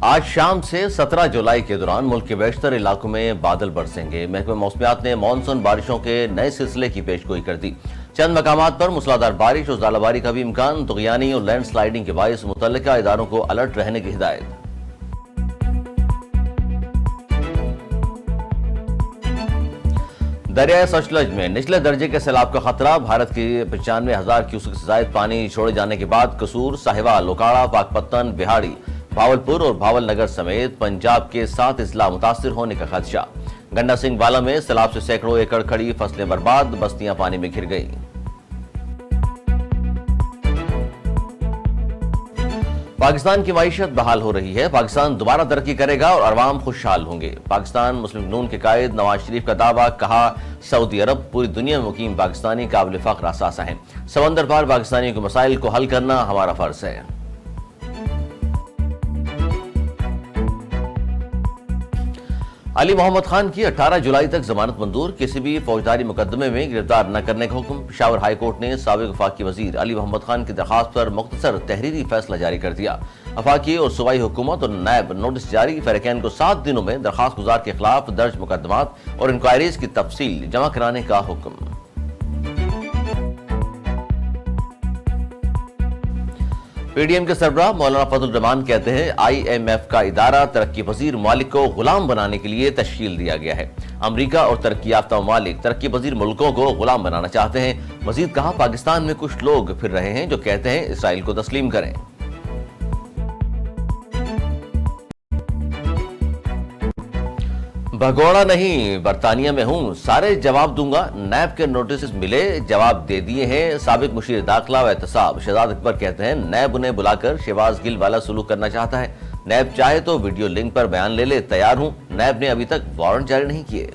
آج شام سے 17 جولائی کے دوران ملک کے بیشتر علاقوں میں بادل برسیں گے۔ محکمہ موسمیات نے مانسون بارشوں کے نئے سلسلے کی پیشگوئی کر دی۔ چند مقامات پر موسلادھار بارش اور ژالہ باری کا بھی امکان، طغیانی اور لینڈ سلائیڈنگ کے باعث متعلقہ اداروں کو الرٹ رہنے کی ہدایت۔ دریائے سچلج میں نچلے درجے کے سیلاب کا خطرہ، بھارت کی 95,000 کیوسک سے زائد پانی چھوڑے جانے کے بعد قصور، ساہیوال، اوکاڑا، پاکپتن، بہاڑی، بھاولپور اور بھاول نگر سمیت پنجاب کے 7 اضلاع متاثر ہونے کا خدشہ۔ گنڈا سنگھ والا میں سیلاب سے سینکڑوں ایکڑ کھڑی فصلیں برباد، بستیاں پانی میں گھر گئیں۔ پاکستان کی معیشت بحال ہو رہی ہے، پاکستان دوبارہ ترقی کرے گا اور عوام خوشحال ہوں گے۔ پاکستان مسلم نون کے قائد نواز شریف کا دعویٰ، کہا سعودی عرب پوری دنیا میں مقیم پاکستانی قابل فخر اثاثہ ہیں، سمندر پار پاکستانیوں کے مسائل کو حل کرنا ہمارا فرض ہے۔ علی محمد خان کی 18 جولائی تک ضمانت منظور، کسی بھی فوجداری مقدمے میں گرفتار نہ کرنے کا حکم۔ پشاور ہائی کورٹ نے سابق وفاقی وزیر علی محمد خان کی درخواست پر مختصر تحریری فیصلہ جاری کر دیا۔ وفاقی اور صوبائی حکومت اور نیب نوٹس جاری، فریقین کو 7 دنوں میں درخواست گزار کے خلاف درج مقدمات اور انکوائریز کی تفصیل جمع کرانے کا حکم۔ پی ڈی ایم کے سربراہ مولانا فضل الرحمان کہتے ہیں آئی ایم ایف کا ادارہ ترقی پذیر ممالک کو غلام بنانے کے لیے تشکیل دیا گیا ہے۔ امریکہ اور ترقی یافتہ ممالک ترقی پذیر ملکوں کو غلام بنانا چاہتے ہیں۔ مزید کہا پاکستان میں کچھ لوگ پھر رہے ہیں جو کہتے ہیں اسرائیل کو تسلیم کریں۔ بھگوڑا نہیں، برطانیہ میں ہوں، سارے جواب دوں گا۔ نیب کے نوٹسز ملے، جواب دے دیے ہیں۔ سابق مشیر داخلہ و احتساب شہزاد اکبر کہتے ہیں نیب انہیں بلا کر شہباز گل والا سلوک کرنا چاہتا ہے۔ نیب چاہے تو ویڈیو لنک پر بیان لے لے، تیار ہوں۔ نیب نے ابھی تک وارنٹ جاری نہیں کیے۔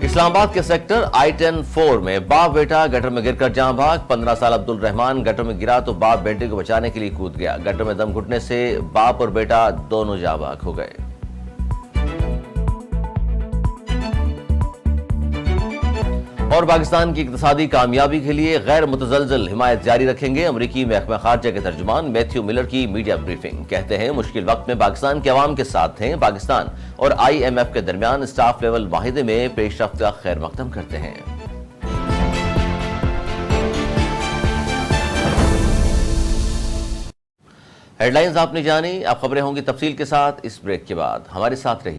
اسلام آباد کے سیکٹر I-10-4 میں باپ بیٹا گٹر میں گر کر جاں بھاگ۔ 15 سال عبد الرحمان گٹر میں گرا تو باپ بیٹے کو بچانے کے لیے کود گیا۔ گٹر میں دم گھٹنے سے باپ اور بیٹا دونوں جاں بھاگ ہو گئے۔ اور پاکستان کی اقتصادی کامیابی کے لیے غیر متزلزل حمایت جاری رکھیں گے، امریکی محکمہ خارجہ کے ترجمان میتھیو ملر کی میڈیا بریفنگ۔ کہتے ہیں مشکل وقت میں پاکستان کے عوام کے ساتھ ہیں، پاکستان اور آئی ایم ایف کے درمیان اسٹاف لیول معاہدے میں پیش رفت کا خیر مقدم کرتے ہیں۔ ہیڈ لائنز آپ نے جانی، اب خبریں ہوں گی تفصیل کے ساتھ اس بریک کے بعد، ہمارے ساتھ رہیے۔